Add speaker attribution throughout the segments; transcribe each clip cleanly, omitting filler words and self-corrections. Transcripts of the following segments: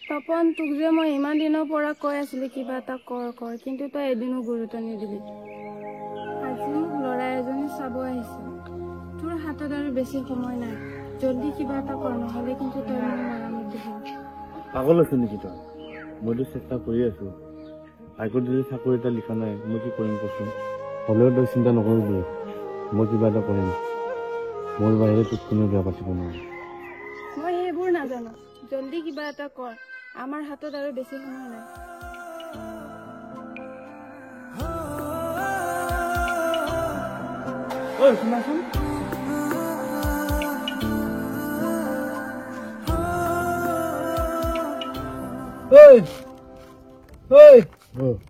Speaker 1: তপন তোক যে মই ইমান দিনৰ পৰা কৈ আছিলো কিবা এটা কৰ কিন্তু তই এদিনো গুৰুত্ব নিদিলি আজি মোক ল'ৰা এজনী চাব আহিছে তোৰ হাতত আৰু বেছি সময় নাই জলদি কিবা এটা কৰ নহ'লে কিন্তু তই মোক মৰমত দিবি
Speaker 2: পাগল আছো নেকি তই মইতো চেষ্টা কৰি আছো হাইকোৰ্ট যদি চাকৰি এটা লিখা নাই মই কি কৰিম কচোন হ'লেও তই চিন্তা নকৰিবি মই কিবা এটা কৰিম মোৰ বাহিৰে তোক কোনেও বেয়া পাতিব নোৱাৰে
Speaker 1: মই সেইবোৰ নাজানো জলদি কিবা এটা কৰ আমাৰ হাতত আৰু বেছি সময় নাই
Speaker 2: ঐ শুনাচোন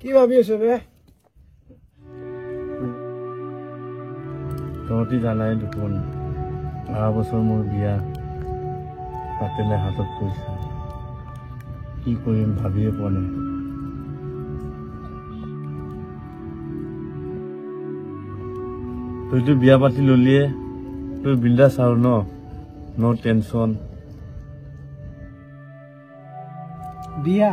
Speaker 3: কি ভাবি আছো বে
Speaker 2: তহঁতি জানাই দেখোন অহা বছৰ মোৰ বিয়া পাতিলে হাতত পইচা কি কৰিম ভাবিয়ে পোৱা নাই তইতো বিয়া পাতি ললিয়ে তই বিন্দাছ আৰু ন টেনচন
Speaker 3: বিয়া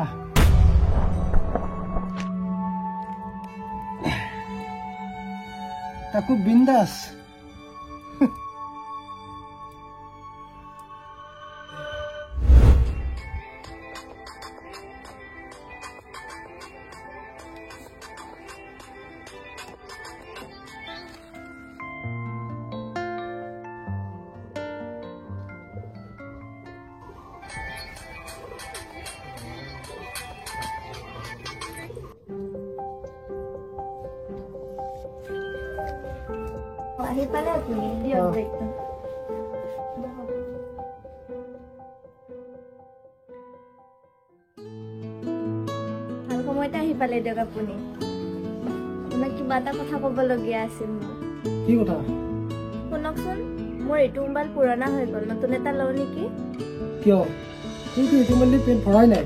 Speaker 3: তাকো বিন্দাস
Speaker 4: আহি পালে আপুনি দিয়ক বেগটো ভাল সময়তে আহি পালে দিয়ক আপুনি আপোনাক কিবা এটা কথা ক'বলগীয়া আছিল মোৰ
Speaker 3: কি কথা
Speaker 4: শুনকচোন মোৰ এইটো মোবাইল পুৰণা হৈ গ'ল নতুন এটা লওঁ নেকি
Speaker 3: কিয় তুইতো এইটো মানে পেট ভৰাই নাই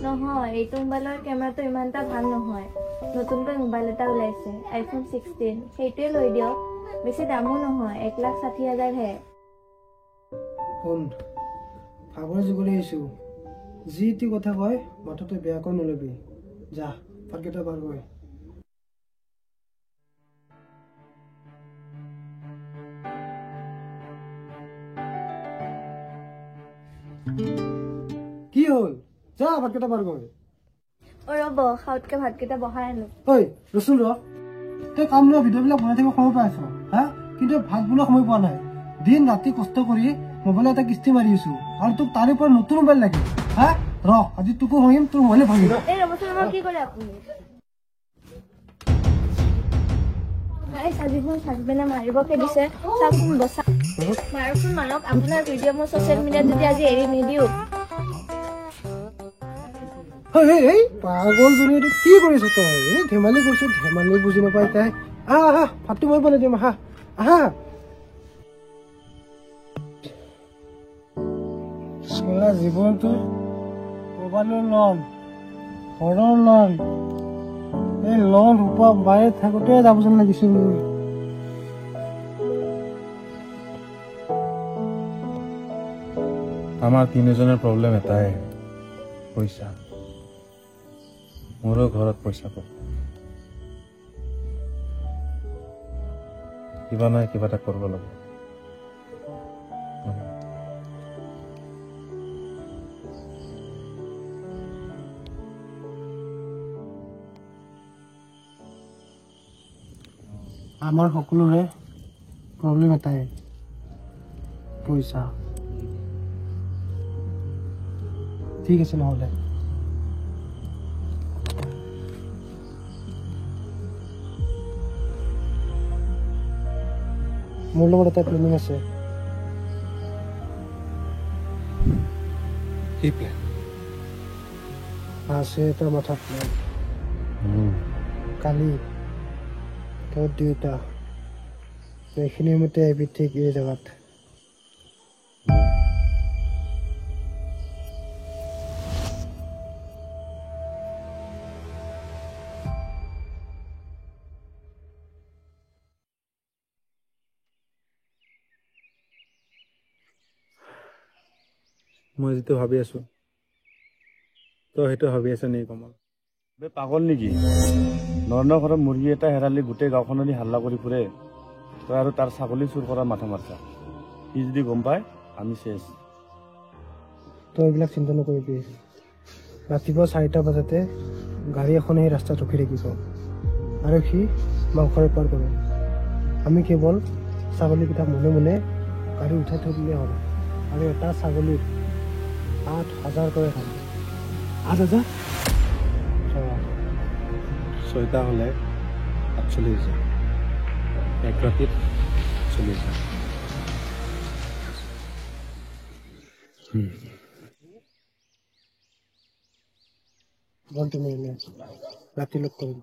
Speaker 4: নহয় এইটো মোবাইলৰ কেমেৰাটো ইমান এটা ভাল নহয় নতুনকৈ মোবাইল এটা ওলাইছে iPhone 16 সেইটোৱে লৈ দিয়ক বেছি দামো নহয় 1,60,000 হে
Speaker 3: শুন ভাগৰ যুগলৈ আহিছো যি টি কথা কয় মাথাটো বেয়াকৈ নলবি যা ভাতকেইটা বাৰ গৈ কি হ'ল যা ভাতকেইটা বাৰ গৈ
Speaker 4: ৰ'ব খাওঁতকে ভাতকেইটা বহাই আনো
Speaker 3: ঐ ৰচোন তই কাম লোৱা ভিডিঅ'বিলাক বনাই থাকিব সময় পাই আছ হা কিন্তু ভাত বনোৱা সময় পোৱা নাই দিন ৰাতি কষ্ট কৰি মোবাইল এটা কিস্তি মাৰি আছো আৰু তোক তাৰে পৰা নতুন মোবাইল লাগে হা ৰ আজি তোকো ভাঙিম তোৰ মোবাইলে ভাঙিম
Speaker 4: এই ৰ'বচোন ৰ'ব কি কৰে আপুনি আজি মোৰ হাজবেণ্ডে মাৰিবকে দিছে চাওকচোন বচা মাৰকচোন মাৰক আপোনাৰ ভিডিঅ' মই ছ'চিয়েল মিডিয়াত যদি আজি এৰি নিদিওঁ
Speaker 3: পাগলজনী এইটো কি কৰিছ তই ধেমালি কৰিছো ধেমালি বুজি নাপাই তাই আহা আহা ভাতটো মই বনাই দিম আহা আহা জীৱনটো মোবাইলৰ লন ঘৰৰ লন এই লন সোপা বায়ে থাকোতে যাব যেন লাগিছে মোৰ
Speaker 2: আমাৰ তিনিজনৰ প্ৰব্লেম এটাই পইচা মোৰো ঘৰত পইচা পাব কিবা নাই কিবা এটা কৰিব লাগে
Speaker 3: আমাৰ সকলোৰে প্ৰব্লেম এটাই পইচা ঠিক আছে নহ'লে মোৰ লগত এটা প্লেনিং আছে
Speaker 2: কি প্লেন
Speaker 3: আছে এটা মাথাত প্লেন কালি তোৰ দেউতা এইখিনি মতে আহিবি ঠিক এই জেগাত
Speaker 2: মই যিটো ভাবি আছো
Speaker 3: তই সেইটো ভাবি আছ নেকি কমল?
Speaker 2: বে পাগল নেকি? নৰনৰ ঘৰত মুৰ্গী এটা হেৰালি গোটেই গাঁওখনদি হাল্লা কৰি ফুৰে। তই আৰু তাৰ ছাগলী চুৰ কৰাৰ মাথা মাৰছা। সি যদি গম পায় আমি চেছ।
Speaker 3: তই এইবিলাক চিন্তা নকৰিবি। ৰাতিপুৱা 4টা বজাতে গাড়ী এখন সেই ৰাস্তাত ৰখি থাকিব আৰু সি মাংসৰ বেপাৰ কৰে। আমি কেৱল ছাগলীকেইটা মনে মনে গাড়ী উঠাই থৈ দিলে হ'ল। আৰু এটা ছাগলীত 8,000 কৰি খাম। 8,000? 6টা হ'লে 48,000। এক ৰাতিত 40,000। বল তুমি ৰাতি লগ কৰিম।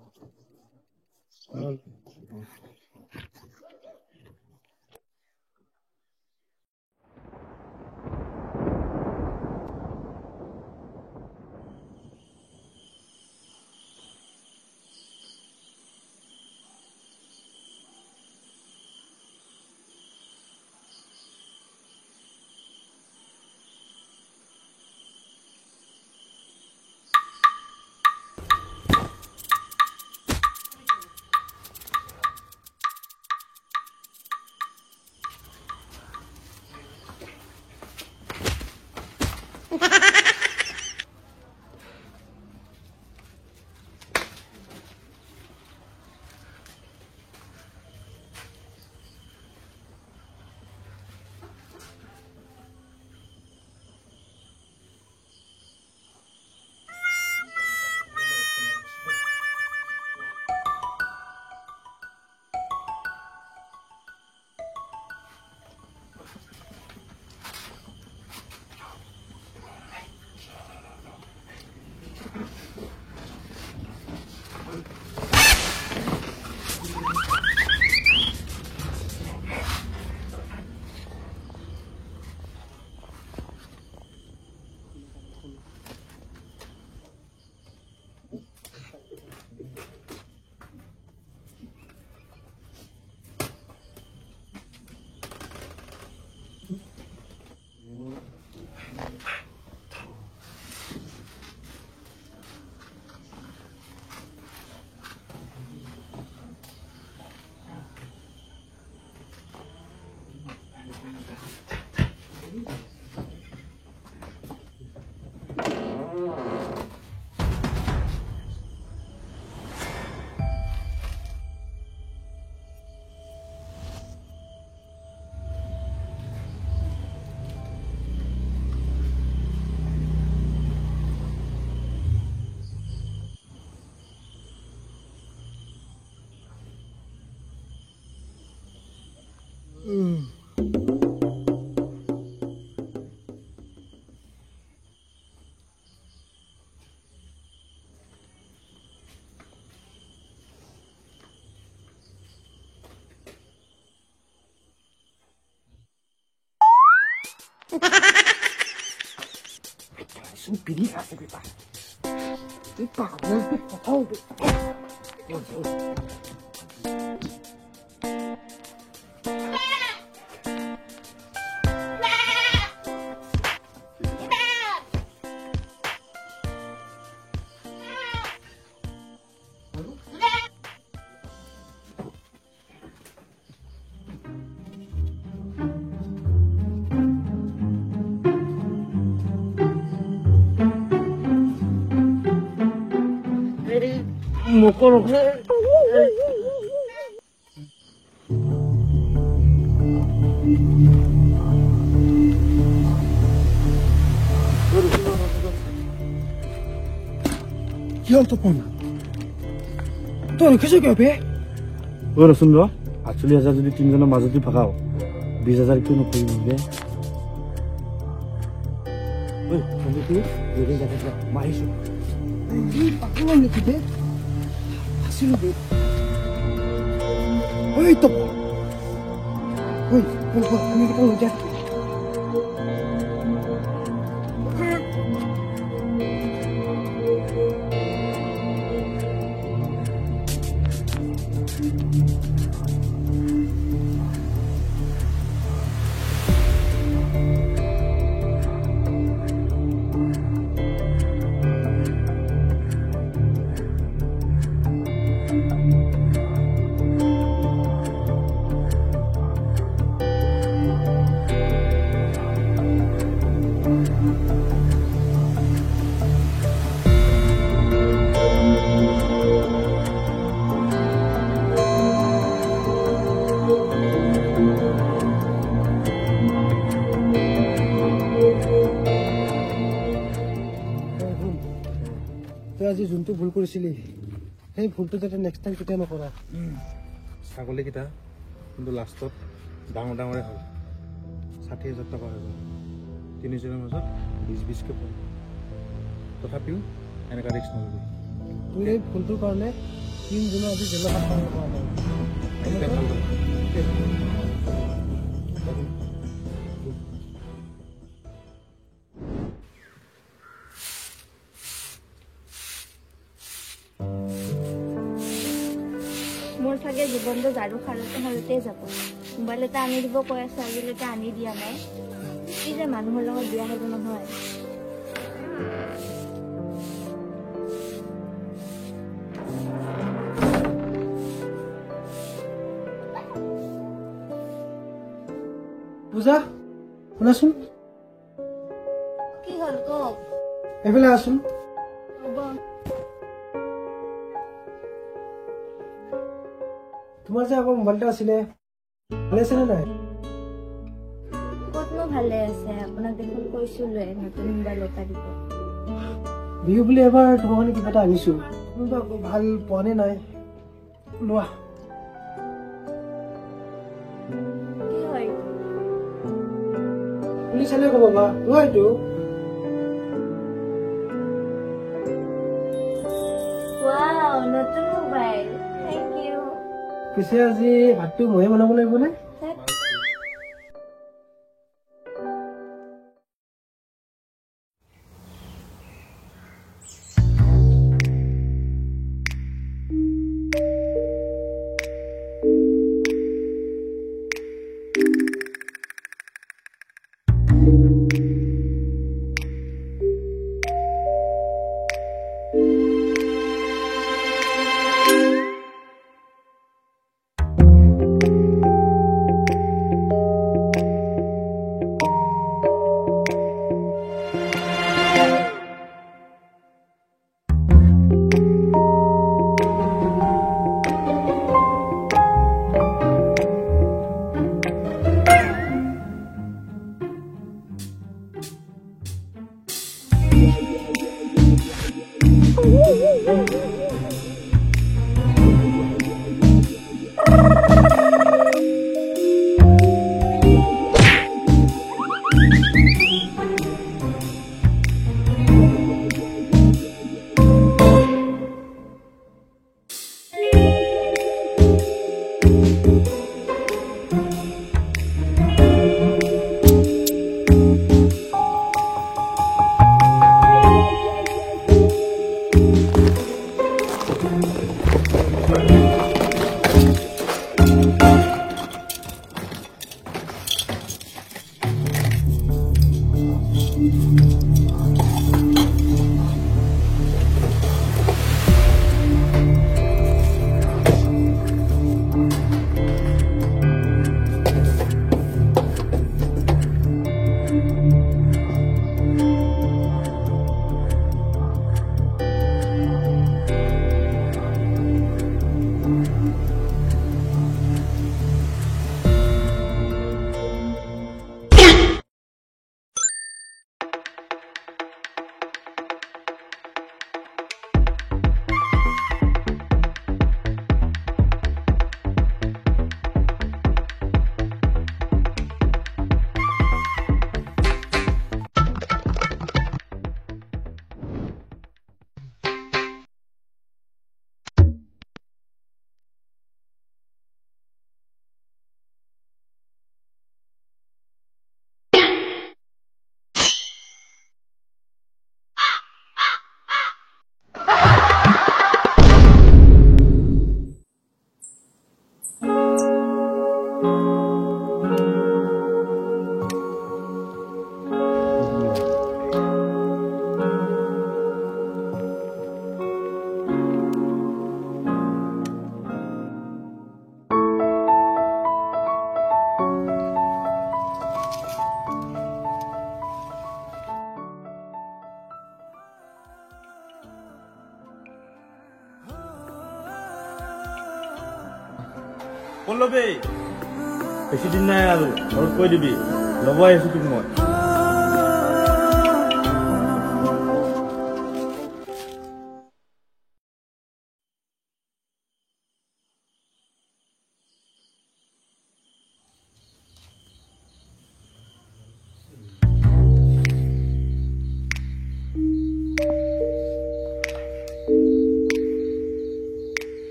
Speaker 3: কি হ'ল তপন? তই ৰখিছ কিয় বে?
Speaker 2: ৰচোন 48,000 যদি 3জনৰ মাজতে ভাগাও 20,000 কিয় নকৰিম বে?
Speaker 3: মাৰিছো পাকল নেকি বে? আছিলো বে। ঐ তপন, আমি কেইটা লৈ যা। তই আজি যোনটো ভুল কৰিছিলি সেই ভুলটো যাতে নেক্সট টাইম কেতিয়া নকৰা।
Speaker 2: ছাগলীকেইটা কিন্তু লাষ্টত ডাঙৰ ডাঙৰে হ'ল 60,000 টকা হৈ গ'ল। তিনিজনৰ মাজত 20-20কে পৰে। তথাপিও এনেকুৱা ৰিক্স নল'বি।
Speaker 3: তোৰ এই ভুলটোৰ কাৰণে 3 দিনৰ আজি জেলত থাকিব পৰা নাই।
Speaker 2: এতিয়া ভাল হ'ল।
Speaker 4: মোৰ চাগে জীৱনটো ঝাৰু সাৰোতে যাব। মোবাইল এটা আনি দিব কৈ আছে, আজিলৈকে আনি দিয়া নাই। কি যে মানুহৰ লগত বিয়া হ'ব নহয়।
Speaker 3: পূজা শুনাচোন,
Speaker 4: কি হ'ল কওক?
Speaker 3: এইফালে আছোন। তোমাৰ যে আগৰ মোবাইল এটা আছিলে, ভালে আছেনে নাই?
Speaker 4: ক'তনো ভালে আছে? আপোনাক দেখোন কৈছিলোৱে নতুন মোবাইল এটা দিব।
Speaker 3: বিহু বুলি এবাৰ তোমাৰ কাৰণে কিবা এটা আনিছো, তুমি বা ভাল পোৱা নে নাই? লোৱা।
Speaker 4: কি হয়?
Speaker 3: খুলি চালে ক'ব বা লোৱা এইটো।
Speaker 4: ৱাও, নতুন মোবাইল। Thank U.
Speaker 3: পিছে আজি ভাতটো ময়ে বনাব লাগিব নে?
Speaker 2: পল্লৱী, বেছি দিন নাই আৰু ঘৰত কৈ দিবি, ল'ব আহিছো তোক মই।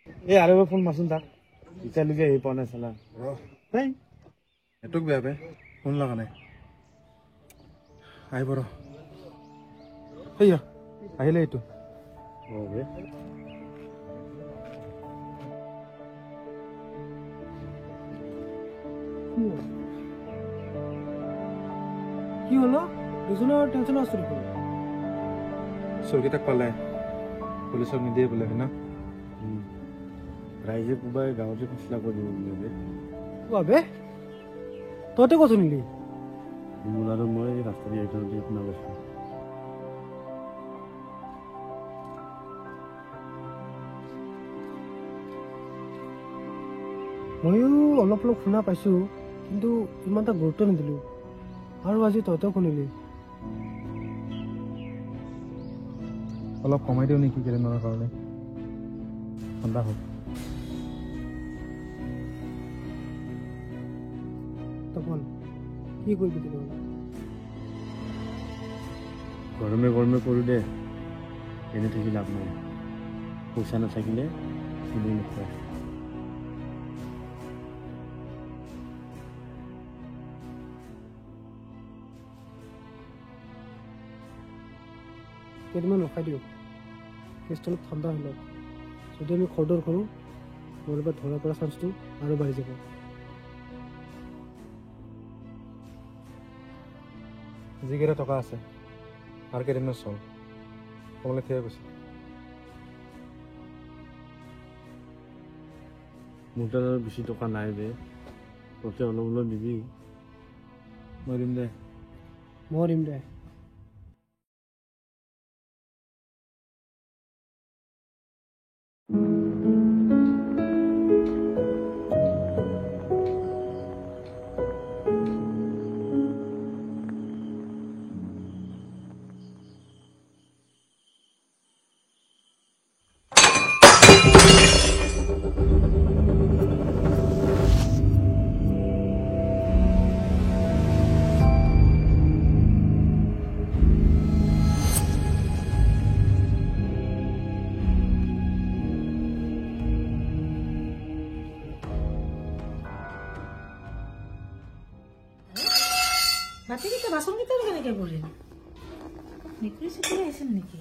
Speaker 2: এই আৰু এবাৰ ফোন মাৰচোন তাক এতিয়ালৈকে আহি পোৱা নাই চালা হেই
Speaker 5: এইটোক বেয়া বে ফোন লগা নাই আহিব ৰ সেয়া আহিলে এইটো
Speaker 3: কি হলো দুজনৰ টেনচন আছো দেখোন
Speaker 5: চোৰকেইটাক পালে পুলিচক নিদিয়ে বোলে হয় না
Speaker 2: ৰাইজে কোবাই গাঁৱতে ফেচলা কৰিব বোলে
Speaker 3: বাবে তহঁতে ক'ত শুনিলি
Speaker 2: মোৰ আৰু মই ৰাস্তা দি এইখনতে শুনা পাইছো
Speaker 3: ময়ো অলপ অলপ শুনা পাইছো কিন্তু ইমান এটা গুৰুত্ব নিদিলো আৰু আজি তহঁতেও শুনিলি
Speaker 5: অলপ কমাই দিওঁ নেকি কেইদিনমানৰ কাৰণে ঠাণ্ডা হওক
Speaker 3: তপন কি কৰিবি তেতিয়াহ'লে
Speaker 2: গৰমে গৰমে কৰোঁ দে এনে থাকি লাভ নাই পইচা নাথাকিলে কোনেও নোখোৱায়
Speaker 3: কেইদিনমান ৰখাই দিওঁ কেছটো অলপ ঠাণ্ডা হৈ লওক যদি আমি খৰদৰ কৰোঁ মোৰ এবাৰ ধৰা পৰা চান্সটো আৰু বাঢ়ি যাব
Speaker 5: যিকেইটা টকা আছে আৰু কেইদিনমান চল কমলে ঠিকে কৈছে
Speaker 2: মোৰ তাত আৰু বেছি টকা নাই বে তহঁতে অলপ অলপ দিবি
Speaker 5: মই দিম দে
Speaker 3: মই দিম দে
Speaker 6: বাতিকেইটা বাচনকেইটা কেনেকৈ পৰিল মেকুৰী চেকুৰী আহিছিল নেকি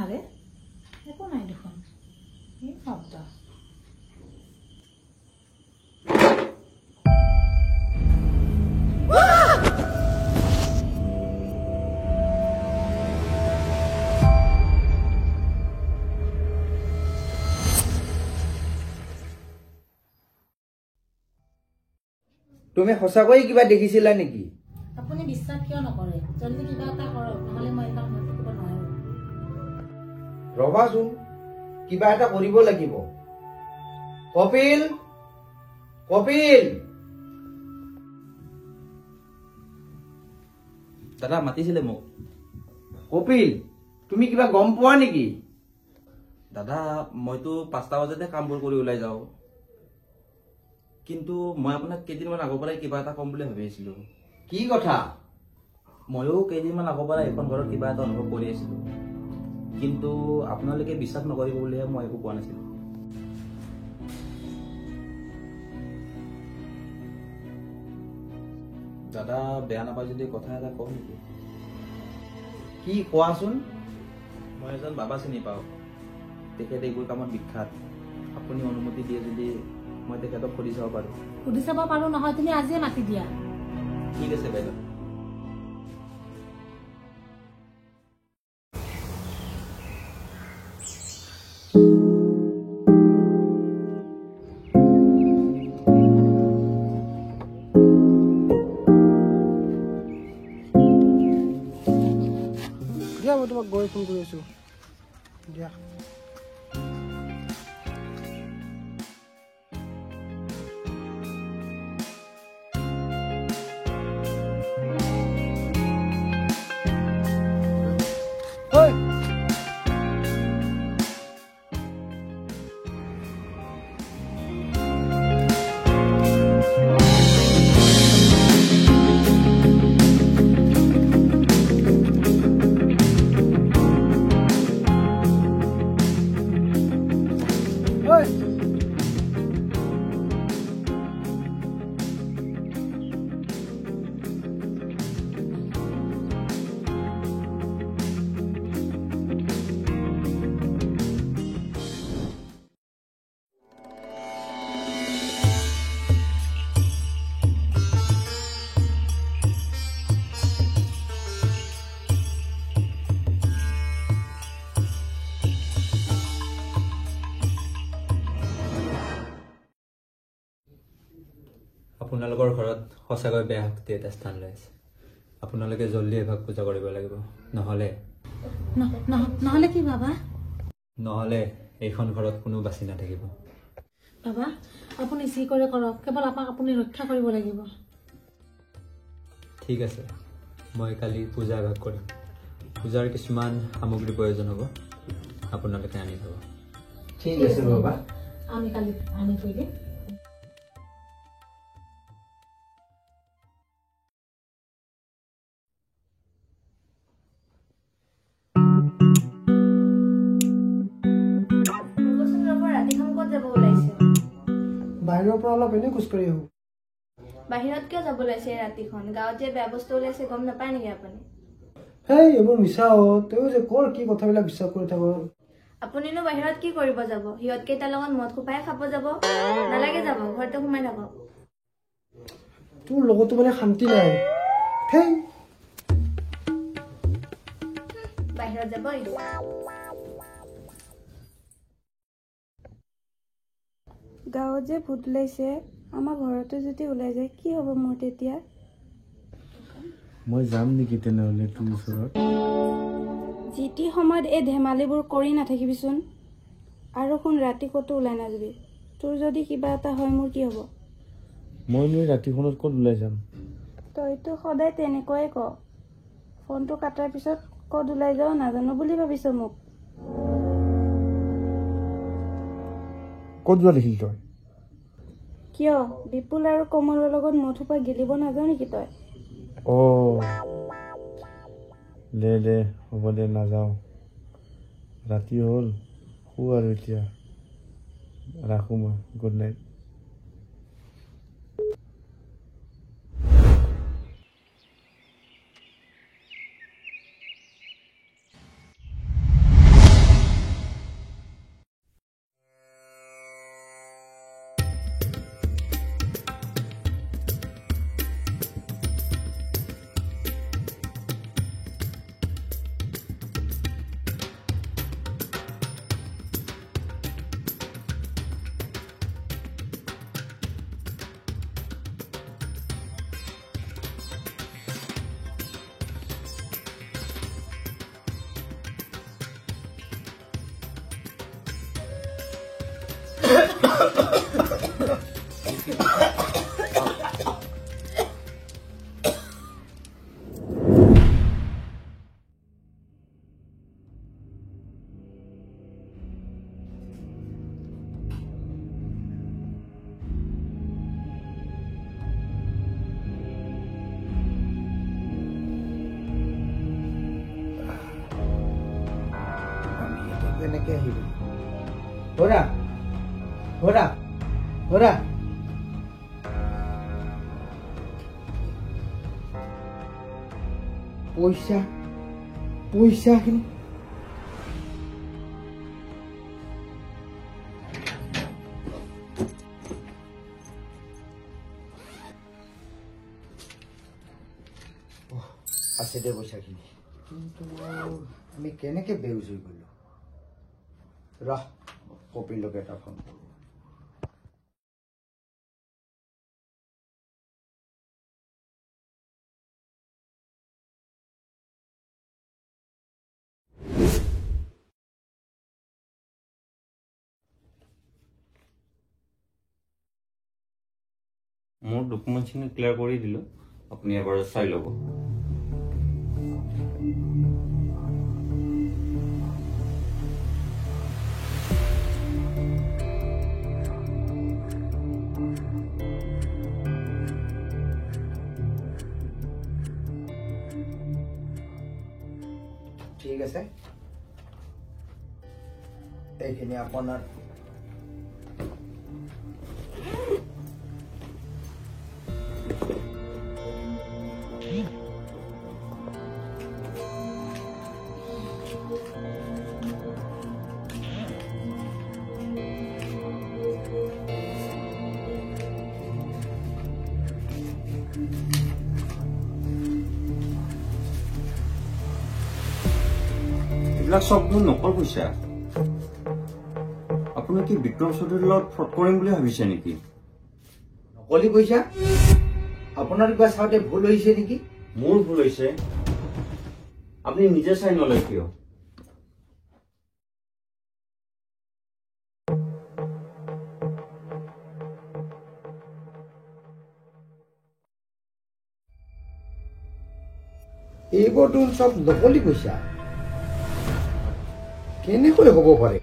Speaker 6: আরে একো নাই দেখোন এই শব্দ
Speaker 7: তুমি সঁচাকৈয়ে কিবা দেখিছিলা নেকি
Speaker 6: আপুনি বিশ্বাস কিয় নকৰে জলদি কিবা এটা কৰক নহলে মই এটা সময় থাকিব নোৱাৰো
Speaker 7: ৰবাচোন কিবা এটা কৰিব লাগিব কপিল কপিল
Speaker 8: দাদা মাতিছিলে মোক
Speaker 7: কপিল তুমি কিবা গম পোৱা নেকি
Speaker 8: দাদা মইতো 5টা বজাতে কামবোৰ কৰি ওলাই যাওঁ কিন্তু মই আপোনাক কেইদিনমান আগৰ পৰাই কিবা এটা কম বুলি ভাবি আছিলো
Speaker 7: কি কথা
Speaker 8: ময়ো কেইদিনমান আগৰ পৰা এখন ঘৰত কিবা এটা অনুভৱ কৰি আছিলো কিন্তু আপোনালোকে বিশ্বাস নকৰিব বুলিহে মই একো কোৱা নাছিলো দাদা বেয়া নাপায় যদি কথা এটা কওঁ নেকি
Speaker 7: কি কোৱাচোন
Speaker 8: মই এজন বাবা চিনি পাওঁ তেখেত এইবোৰ কামত বিখ্যাত আপুনি অনুমতি দিয়ে যদি মই তেখেতক সুধি চাব পাৰো
Speaker 6: সুধি চাব পাৰো নহয় তুমি আজিয়ে মাতি দিয়া
Speaker 8: ঠিক আছে বাইদেউ
Speaker 3: মই ফোন কৰি আছোঁ দিয়া ঐ ঐ
Speaker 9: আপোনালোকৰ ঘৰত সঁচাকৈ বেয়া শক্তি এটা স্থান লৈ আছে আপোনালোকে জলদি এভাগ পূজা কৰিব লাগিব
Speaker 6: নহ'লে কি বাবা
Speaker 9: নহ'লে এইখন ঘৰত কোনো বাচি নাথাকিব
Speaker 6: বাবা আপুনি যি কৰে কৰক কেৱল আমাক আপুনি ৰক্ষা কৰিব লাগিব
Speaker 9: ঠিক আছে মই কালি পূজা এভাগ কৰিম পূজাৰ কিছুমান সামগ্ৰী প্ৰয়োজন হ'ব আপোনালোকে আনি থ'ব
Speaker 7: ঠিক আছে বাবা
Speaker 6: আমি কালি আনি থৈ দিম
Speaker 4: ৰাতিখন ক'ত যাব ওলাইছে
Speaker 3: বাহিৰৰ পৰা অলপ এনেই খোজকাঢ়ি আহোঁ
Speaker 4: বাহিৰত কিয় যাব ওলাইছে এই ৰাতিখন গাঁৱত যে বেয়া বস্তু ওলাইছে গম নাপায় নেকি আপুনি
Speaker 3: হেই এইবোৰ মিছা তয়ো যে কৰ কি কথাবিলাক বিশ্বাস কৰি থাক
Speaker 4: আপুনিনো বাহিৰত কি কৰিব যাব সিহঁত কেইটাৰ লগত মদ খোপাই খাব যাব নালাগে যাব ঘৰতে সোমাই থাকক
Speaker 3: তোৰ লগতো মানে শান্তি নাই হেই
Speaker 4: বাহিৰত যাব
Speaker 1: গাঁৱত যে ভূত ওলাইছে আমাৰ ঘৰতো যদি ওলাই যায় কি হ'ব মোৰ তেতিয়া
Speaker 2: মই যাম নেকি তেনেহ'লে তোৰ ওচৰত
Speaker 1: যি টি সময়ত এই ধেমালিবোৰ কৰি নাথাকিবিচোন আৰু শুন ৰাতি ক'তো ওলাই নাযাবি তোৰ যদি কিবা এটা হয় মোৰ কি হ'ব
Speaker 2: মইনো এই ৰাতিখনত ক'ত ওলাই যাম
Speaker 1: তইতো সদায় তেনেকৈয়ে ক ফোনটো কাটাৰ পিছত ক'ত ওলাই যাওঁ নাজানো বুলি ভাবিছ মোক
Speaker 2: ক'ত যোৱা দেখিল তই
Speaker 1: কিয় বিপুল আৰু কমলৰ লগত মধুপা গেলিব নাযাওঁ নেকি তই
Speaker 2: দে হ'ব দে নাযাওঁ ৰাতি হ'ল শু আৰু এতিয়া ৰাখোঁ মই গুড নাইট
Speaker 7: কেনেকে আহিব হৰা হৰা হৰা পইচাখিনি আছে দে পইচাখিনি কিন্তু আমি কেনেকে বেউজ হৈ গলো ৰহ কপিলকে এটা ফোন কৰোঁ
Speaker 10: মোৰ ডকুমেণ্টছখিনি ক্লিয়াৰ কৰি দিলোঁ, আপুনি এবাৰ চাই ল'ব।
Speaker 7: ঠিক আছে, এইখিনি আপোনাৰ
Speaker 10: এইবিলাক চব মোৰ নকল পইচা। আপুনি কি বিক্ৰম চৌধুৰীৰ লগত ফ্ৰড কৰিম বুলি ভাবিছে নেকি?
Speaker 7: নকলি পইচা? আপোনাৰ কিবা চাওঁতে ভুল হৈছে নেকি?
Speaker 10: মোৰ ভুল হৈছে। আপুনি নিজে চাই নলয় কিয়?
Speaker 7: এইবোৰতো চব নকলি পইচা, কেনেকৈ হ'ব পাৰে?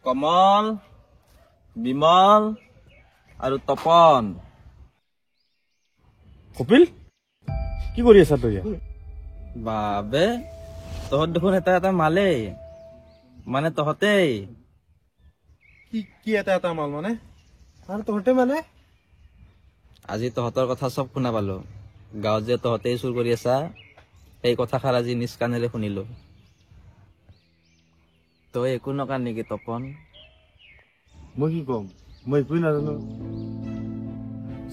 Speaker 8: কমল, বিমল আৰু তপন।
Speaker 2: কপিল, কি কৰি আছা তই ইয়াত?
Speaker 8: বাবে তহঁত দেখোন এটা মালেই, মানে তহঁতেই।
Speaker 5: কি এটা মাল মানে?
Speaker 3: আৰু তহঁতে মানে
Speaker 8: আজি তহঁতৰ কথা চব শুনা পালো। গাঁৱত যে তহঁতেই চুৰ কৰি আছা, সেই কথাষাৰ আজি নিজ কাণেৰে শুনিলো। তই একো নকাৰ নেকি তপন?
Speaker 2: মই কি ক'ম, মই একোৱেই নাজানো।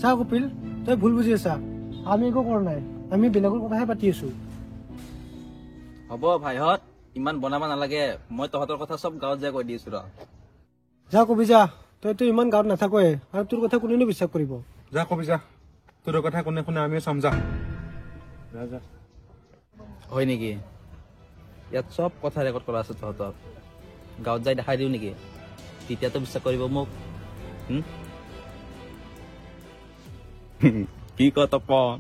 Speaker 3: চা কপিল, তই ভুল বুজি আছা। আমি একো কৰা নাই, আমি বেলেগৰ কথাহে পাতি আছো।
Speaker 8: হ'ব ভাইহঁত, ইমান বনাব নালাগে। মই তহঁতৰ কথা চব গাঁৱত যাই কৈ দিছো ৰ।
Speaker 3: যা কবি যা, তইতো ইমান গাঁৱত নাথাকয়ে আৰু তোৰ কথা কোনেনো বিশ্বাস কৰিব?
Speaker 5: যা কবি যা, তোৰ কথা কোনে শুনে আমিও চাম যা।
Speaker 8: হয় নেকি? ইয়াত চব কথা ৰেকৰ্ড কৰা আছে তহঁতৰ। গাঁৱত যাই দেখাই দিওঁ নেকি? তেতিয়াতো বিশ্বাস কৰিব মোক। কি ক তপন?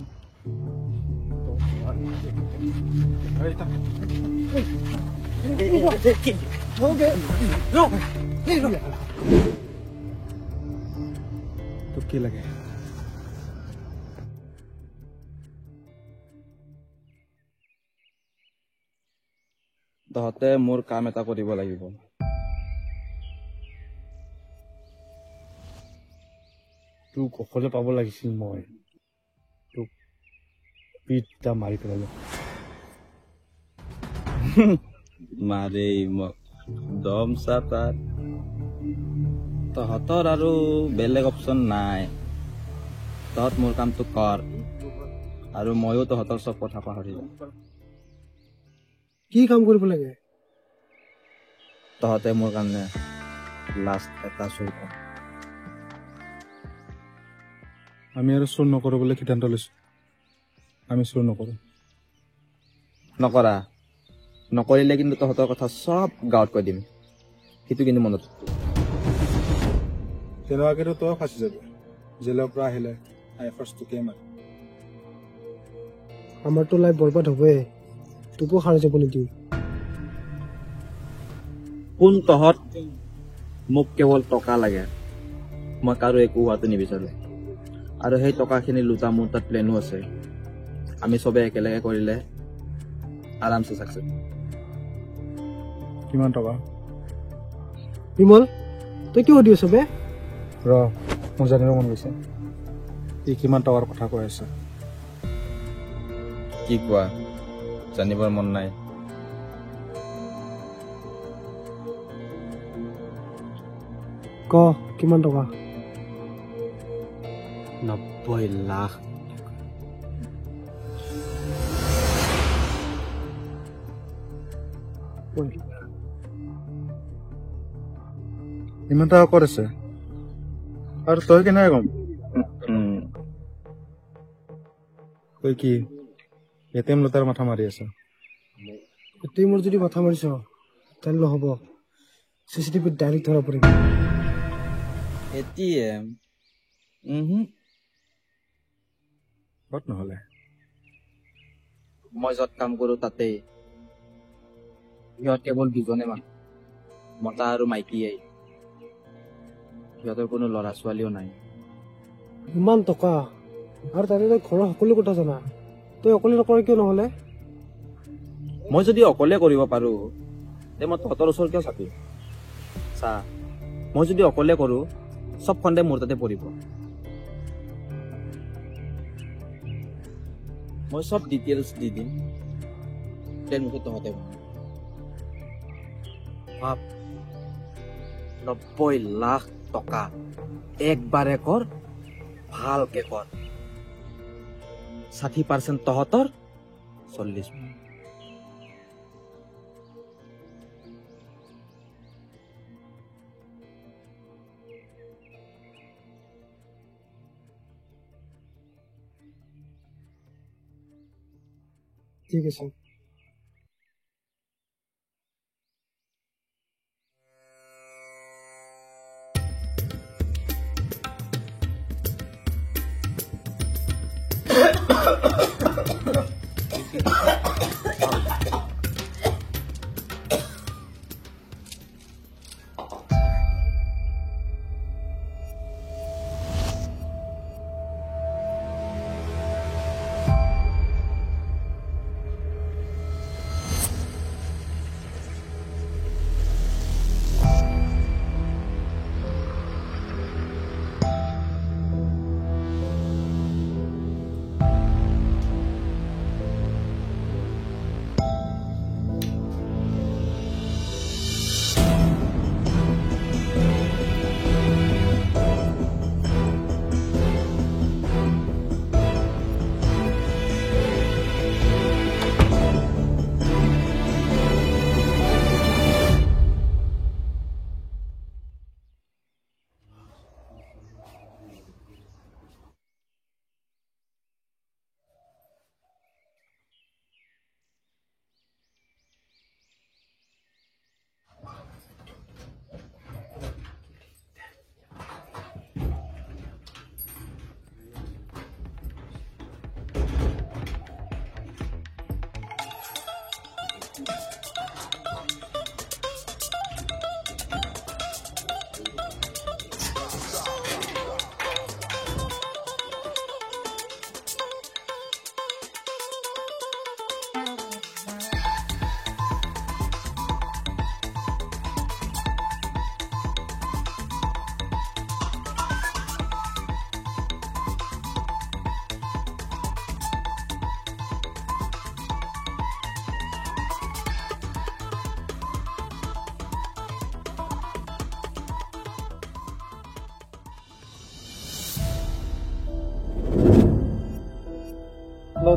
Speaker 5: তোক কি লাগে?
Speaker 8: তহঁতে মোৰ কাম এটা কৰিব লাগিব।
Speaker 2: তোক অকলে পাব লাগিছিল মই। তোক পিঠটা মাৰি পেলালো।
Speaker 8: মাৰে মোক দম চাতাৰ। তহঁতৰ আৰু বেলেগ অপচন নাই। তহঁত মোৰ কামটো কৰ, আৰু ময়ো তহঁতৰ চব কথা পাহৰি যাম।
Speaker 3: কি কাম কৰিব লাগে?
Speaker 8: তহঁতে মোৰ কাৰণে লাষ্ট এটা চুৰ কৰ।
Speaker 5: আমি আৰু চুৰ নকৰো বুলি সিদ্ধান্ত লৈছো। আমি চুৰ নকৰো।
Speaker 8: নকৰিলে কিন্তু তহঁতৰ কথা চব গাঁৱত কৈ দিম। সেইটো কিন্তু মনত ৰাখিবি।
Speaker 5: তেনেকুৱাকেতো তই ফাঁচি যাবি। জেলৰ পৰা আহিলে ফাৰ্ষ্ট তোকে মাৰে।
Speaker 3: আমাৰতো লাইফ বৰবাদ হ'বই, তোকো সাৰ যাব নিদিওঁ।
Speaker 8: কোন তহঁত? মোক কেৱল টকা লাগে। মই কাৰো একো হোৱাটো নিবিচাৰো। আৰু সেই টকাখিনি লুটা মোৰ তাত প্লেনো আছে। আমি চবে একেলগে কৰিলে আৰামছে চাকচেছ।
Speaker 5: কিমান টকা?
Speaker 3: বিমল, তই কি সুধি আছ বে?
Speaker 5: ৰ মোৰ জানিব মন গৈছে ই কিমান টকাৰ কথা কৈ আছে।
Speaker 8: কি কোৱা জানিবৰ মন নাই?
Speaker 3: ক কিমান টকা?
Speaker 2: 90 লাখ।
Speaker 5: ইমান টকা ক'ত আছে আৰু তই কেনেকৈ গম? তই কি এটিএম লুটাৰ মাথা মাৰি আছ?
Speaker 3: তুই মোৰ যদি মাথা মাৰিছ তেনে নহ'ব, চিচিটিভিত ডাইৰেক্ট ধৰা পৰিব।
Speaker 8: ATM
Speaker 5: ক'ত নহ'লে?
Speaker 8: মই য'ত কাম কৰোঁ তাতেই। সিহঁত কেৱল দুজনে মানুহ, মতা আৰু মাইকীয়েই। সিহঁতৰ কোনো ল'ৰা ছোৱালীও নাই।
Speaker 3: ইমান টকা আৰু তাতে তই ঘৰৰ সকলো কথা জানা, তই অকলে নকৰ কিয় নহ'লে?
Speaker 8: মই যদি অকলে কৰিব পাৰোঁ তে মই তহঁতৰ ওচৰত কিয় চাবি? চা, মই যদি অকলে কৰোঁ চব খণ্ডে মোৰ তাতে পৰিব। মই চব ডিটেইলছ দি দিম, দেন মুঠতে তহঁতে ভাব 90 লাখ টকা একবাৰে কৰ, ভালকে কৰ। 60% তহঁতৰ, 40
Speaker 3: ঠিক আছে।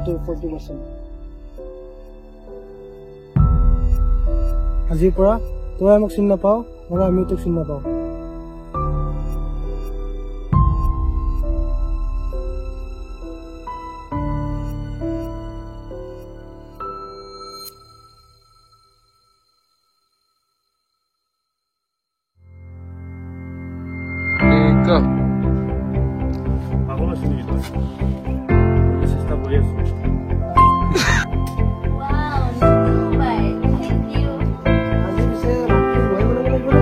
Speaker 3: তোৰ 40%। আজিৰ পৰা তই আমাক চিনি নাপাও আৰু আমিও তোক চিনি নাপাওঁ।
Speaker 2: পাগল আছো নেকি তই? চেষ্টা কৰি আছো।
Speaker 4: Wow, new mobile. Thank you.
Speaker 3: আজি পিছে মই বনাব লাগিব।